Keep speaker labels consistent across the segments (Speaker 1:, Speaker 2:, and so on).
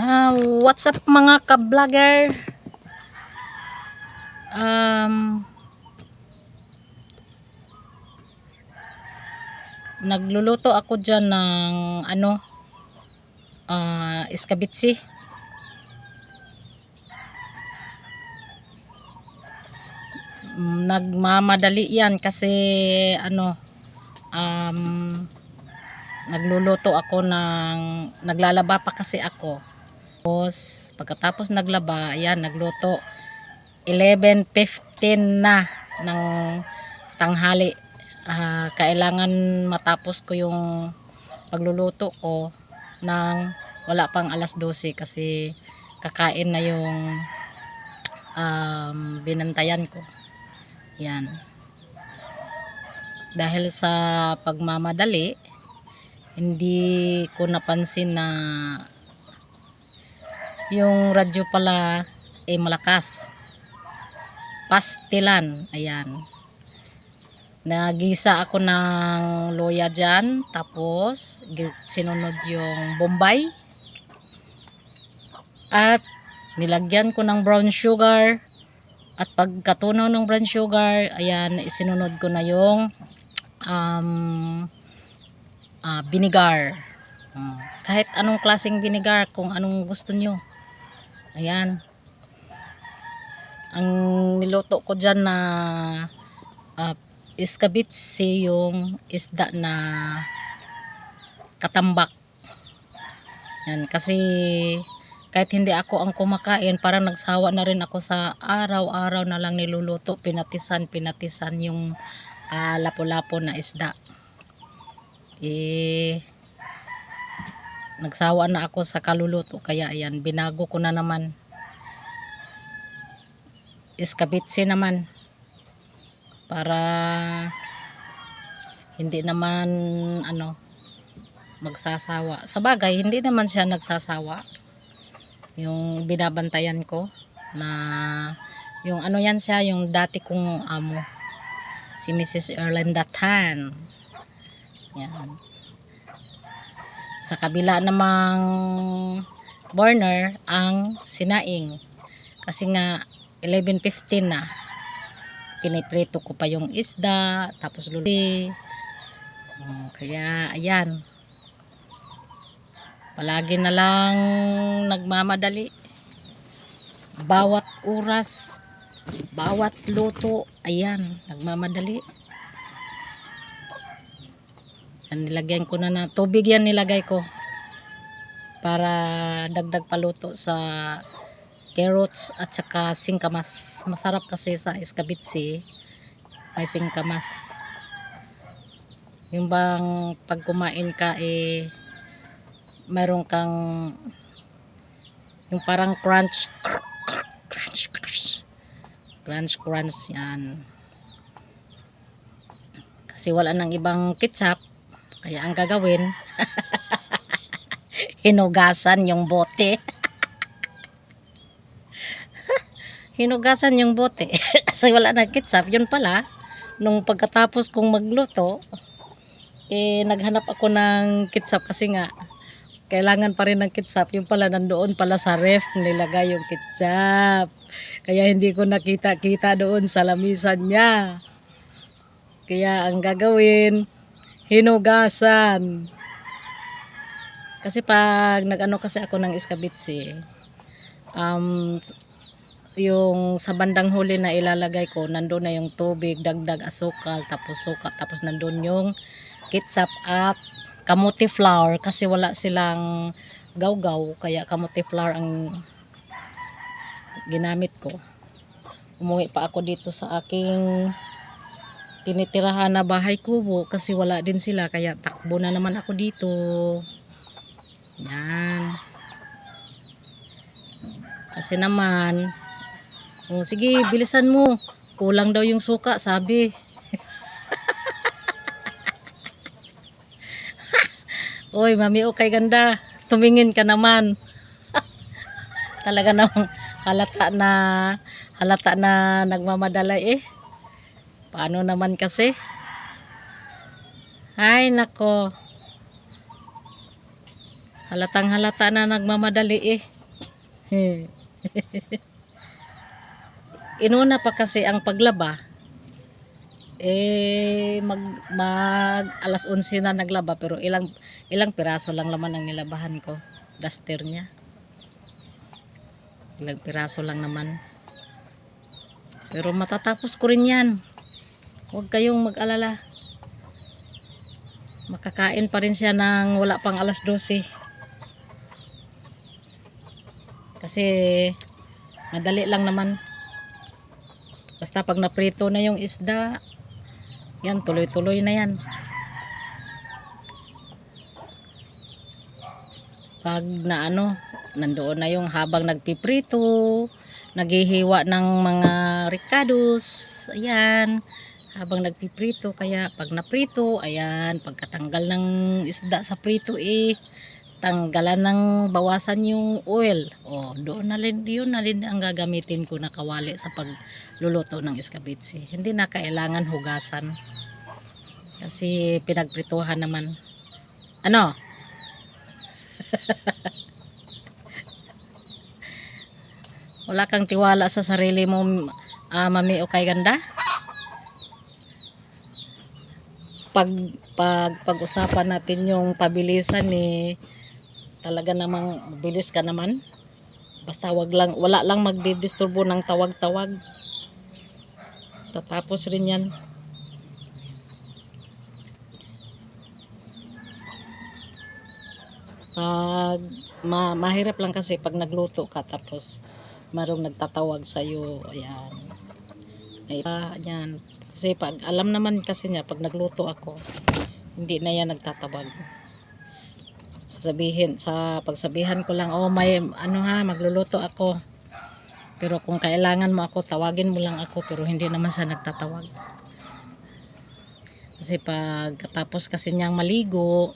Speaker 1: What's up mga ka-vlogger? Nagluluto ako dyan ng iskabitsi. Nagmamadali yan kasi nagluluto ako naglalaba pa kasi ako. Tapos pagkatapos naglaba, ayan, nagluto 11:15 na ng tanghali. Kailangan matapos ko yung pagluluto ko nang wala pang 12:00 kasi kakain na yung binantayan ko. Yan. Dahil sa pagmamadali, hindi ko napansin na yung radyo pala malakas. Pastilan. Ayan. Nagisa ako ng loya dyan. Tapos sinunod yung bombay. At nilagyan ko ng brown sugar. At pagkatunaw ng brown sugar, ayan, isinunod ko na yung vinegar. Kahit anong klaseng vinegar, kung anong gusto nyo. Ayan. Ang niluto ko dyan na iskabitsi, yung isda na katambak. Yan, kasi kahit hindi ako ang kumakain, parang nagsawa na rin ako sa araw-araw na lang niluluto, pinatisan yung lapo-lapo na isda. Nagsawa na ako sa kaluluto, kaya ayan, binago ko na naman. Iskabitsi naman para hindi naman magsasawa. Sa bagay, hindi naman siya nagsasawa. Yung binabantayan ko na yung yan siya, yung dati kong amo, si Mrs. Erlinda Tan. Yan. Sa kabila namang burner ang sinaing, kasi nga 11:15 na. Piniprito ko pa yung isda, tapos luli. Kaya ayan, palagi na lang nagmamadali. Bawat oras, bawat luto, ayan, nagmamadali. Yan, nilagyan ko na tubig, yan nilagay ko para dagdag paluto sa carrots at saka singkamas. Masarap kasi sa iskabitsi may singkamas. Yung bang pag kumain ka mayroon kang yung parang crunch yan. Kasi wala nang ibang ketchup, kaya ang gagawin hinugasan yung bote. Hinugasan yung bote kasi wala na ketchup. Yun pala, nung pagkatapos kong magluto, naghanap ako ng ketchup kasi nga kailangan pa rin ng ketchup. Yung pala, nandoon pala sa ref nilagay yung ketchup, kaya hindi ko nakita doon sa lamisan niya. Kaya ang gagawin, hinugasan. Kasi pag kasi ako ng iskabitsi, yung sa bandang huli na ilalagay ko, nandun na yung tubig, dagdag asukal, tapos suka, tapos nandun yung ketchup at kamuti flour, kasi wala silang gawgaw, kaya kamuti flour ang ginamit ko. Umuwi pa ako dito sa aking tinitirahan na bahay kubo kasi wala din sila, kaya takbo na naman ako dito. Yan. Kasi naman, sige, bilisan mo. Kulang daw yung suka, sabi. Oy, mami, okay, ganda. Tumingin ka naman. Talaga namang halata na nagmamadala Paano naman kasi? Ay, nako. Halatang halata na nagmamadali Inuna pa kasi ang paglaba, mag alas 11 na naglaba, pero ilang piraso lang naman ang nilabahan ko. Duster niya. Ilang piraso lang naman. Pero matatapos ko rin yan. Huwag kayong mag-alala. Makakain pa rin siya ng wala pang alas 12. Kasi madali lang naman. Basta pag naprito na yung isda, yan, tuloy-tuloy na yan. Pag nandoon na yung habang nagpiprito, naghihiwa ng mga ricados, ayan, habang nagpiprito. Kaya pag naprito, ayan, pagkatanggal ng isda sa prito, tanggalan ng bawasan yung oil. Doon na rin, yun na rin ang gagamitin ko na kawali sa pagluluto ng iskabitsi. Hindi na kailangan hugasan. Kasi pinagprituhan naman. Ano? Wala kang tiwala sa sarili mo, Mami Okay Ganda? Pag-usapan natin yung pabilisan talaga namang bilis ka naman. Basta wala lang magdidisturbo ng tawag-tawag. Tatapos rin yan. Mahirap lang kasi pag nagluto ka tapos marong nagtatawag sa'yo. Ayan. Ayan. Kasi pag alam naman kasi niya, pag nagluto ako, hindi na yan nagtatawag. Pagsabihan ko lang, may magluluto ako. Pero kung kailangan mo ako, tawagin mo lang ako, pero hindi naman siya nagtatawag. Kasi pagkatapos kasi niyang maligo,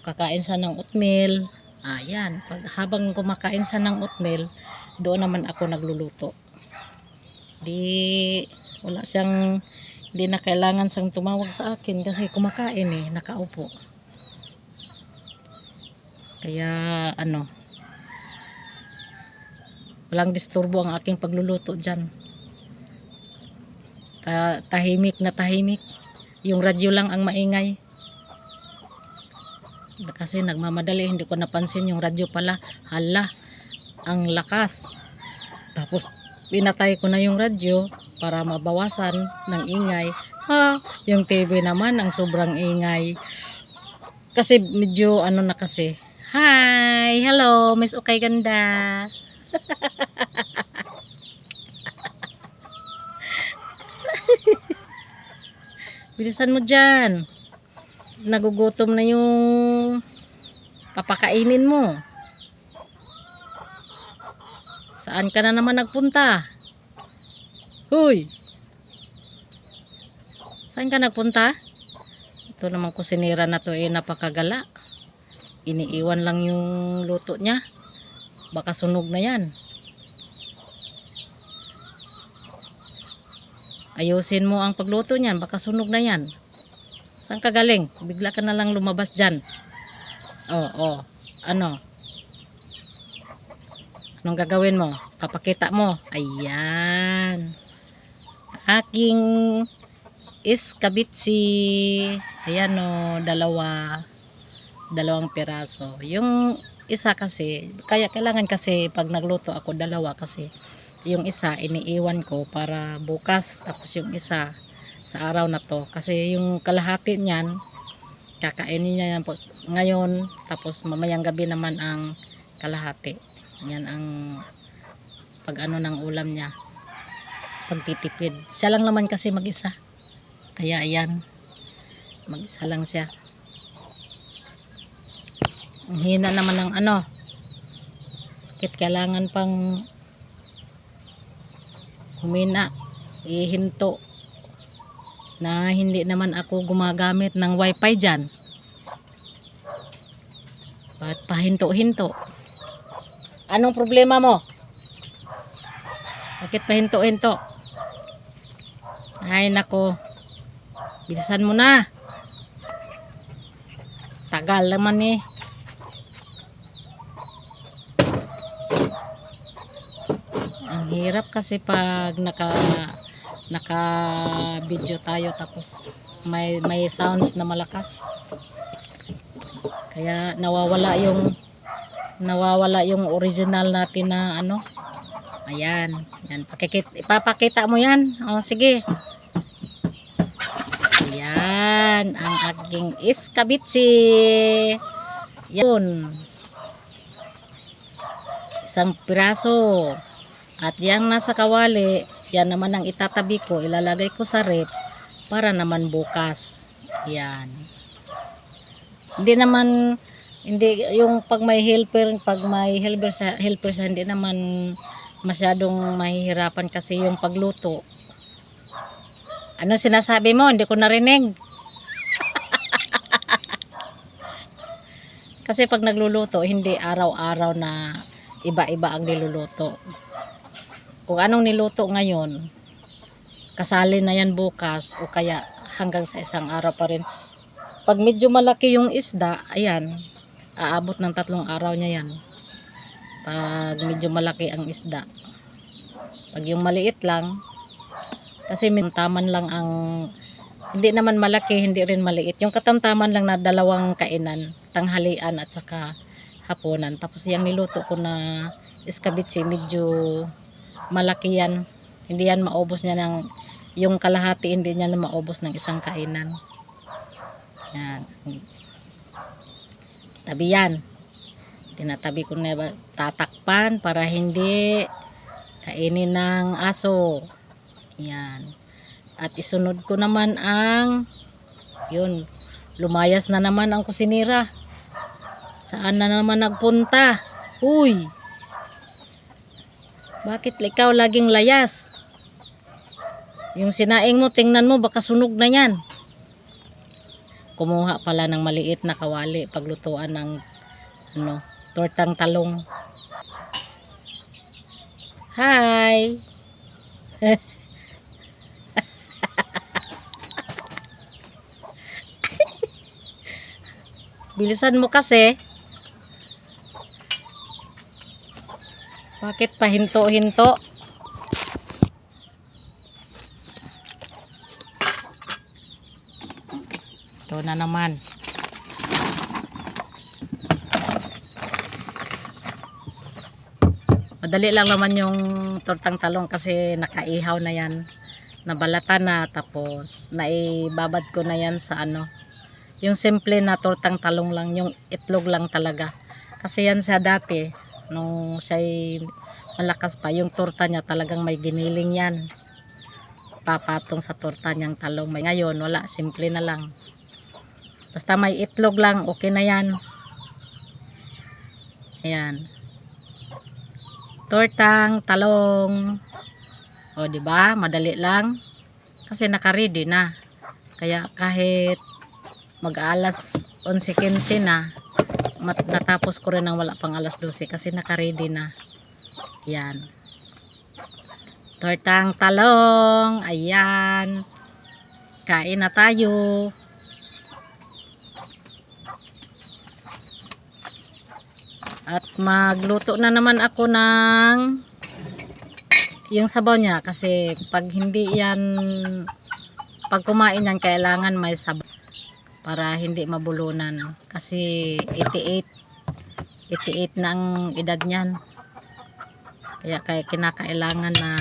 Speaker 1: kakain siya ng oatmeal. Ayan, habang kumakain siya ng oatmeal, doon naman ako nagluluto. Hindi na kailangan siyang tumawag sa akin kasi kumakain nakaupo. Kaya walang disturbo ang aking pagluluto dyan. Tahimik na tahimik. Yung radyo lang ang maingay. Kasi nagmamadali, hindi ko napansin yung radyo pala. Hala, ang lakas. Tapos pinatay ko na yung radyo para mabawasan ng ingay. Yung TV naman ang sobrang ingay. Kasi medyo na kasi. Hi, hello, Miss Okay Ganda. Bilisan mo dyan. Nagugutom na yung papakainin mo. Saan ka na naman nagpunta? Huy! Saan ka nagpunta? Ito naman kusinira na to napakagala. Iniiwan lang yung luto niya. Baka sunog na yan. Ayusin mo ang pagluto niyan, baka sunog na yan. Saan ka galing? Bigla ka na lang lumabas dyan. Ano? Anong gagawin mo? Papakita mo. Ayan. Aking iskabitsi. Ayan dalawang piraso. Yung isa kasi, kaya kailangan kasi pag nagluto ako dalawa kasi yung isa iniiwan ko para bukas, tapos yung isa sa araw na to kasi yung kalahati niyan kakainin niya yan ngayon, tapos mamayang gabi naman ang kalahati. Yan ang ng ulam niya, pagtitipid. Siya lang naman kasi mag-isa, kaya ayan, mag-isa lang siya. Ang hina naman ng bakit kailangan pang humina, ihinto na hindi naman ako gumagamit ng wifi dyan. Ba't pahinto-hinto? Anong problema mo? Bakit pahinto-hinto? Ay nako, bilisan mo na. Tagal naman Hirap kasi pag naka video tayo tapos may sounds na malakas. Kaya nawawala yung original natin na ano. Ayan, yan ipapakita mo yan. O sige. Ayan ang aking iskabitsi. Yun. Isang piraso. At yang nasa kawali, yan naman ang itatabi ko, ilalagay ko sa rep para naman bukas. Yan. Hindi yung pag may helper sa hindi naman masyadong mahihirapan kasi yung pagluto. Ano sinasabi mo? Hindi ko narinig. Kasi pag nagluluto, hindi araw-araw na iba-iba ang niluluto. Kung anong niluto ngayon, kasali na yan bukas o kaya hanggang sa isang araw pa rin. Pag medyo malaki yung isda, ayan, aabot ng 3 araw niya yan. Pag medyo malaki ang isda. Pag yung maliit lang, kasi taman lang ang, hindi naman malaki, hindi rin maliit. Yung katamtaman lang na 2 kainan, tanghalian at saka hapunan. Tapos yung niluto ko na iskabitsi, medyo malaki yan. Hindi yan maubos niya ng, yung kalahati hindi niya na maubos ng isang kainan. Yan. Tabi yan. Tinatabi ko na tatakpan para hindi kainin ng aso. Yan. At isunod ko naman ang, yun, lumayas na naman ang kusinira. Saan na naman nagpunta? Uy! Bakit ikaw laging layas? Yung sinaing mo, tingnan mo, baka sunog na yan. Kumuha pala ng maliit na kawali paglutuan ng tortang talong. Hi! Bilisan mo kasi. Bakit pahinto-hinto? Ito na naman. Madali lang naman yung tortang talong kasi nakaihaw na yan. Nabalatan na tapos naibabad ko na yan sa yung simple na tortang talong lang, yung itlog lang talaga. Kasi yan sa dati, nung siya'y malakas pa, yung torta niya talagang may giniling yan. Papatong sa torta niyang talong. Ngayon, wala, simple na lang. Basta may itlog lang, okay na yan. Ayan. Tortang talong. O, diba? Madali lang. Kasi naka-ready na. Kaya kahit mag-alas 11:15 na, natapos ko rin ng wala pang alas 12 kasi naka-ready na. Yan. Tortang talong. Ayan. Kain na tayo. At magluto na naman ako ng yung sabaw niya kasi pag hindi yan, pag kumain yan kailangan may sabaw para hindi mabulunan kasi 88 na ang edad niyan, kaya kinakailangan na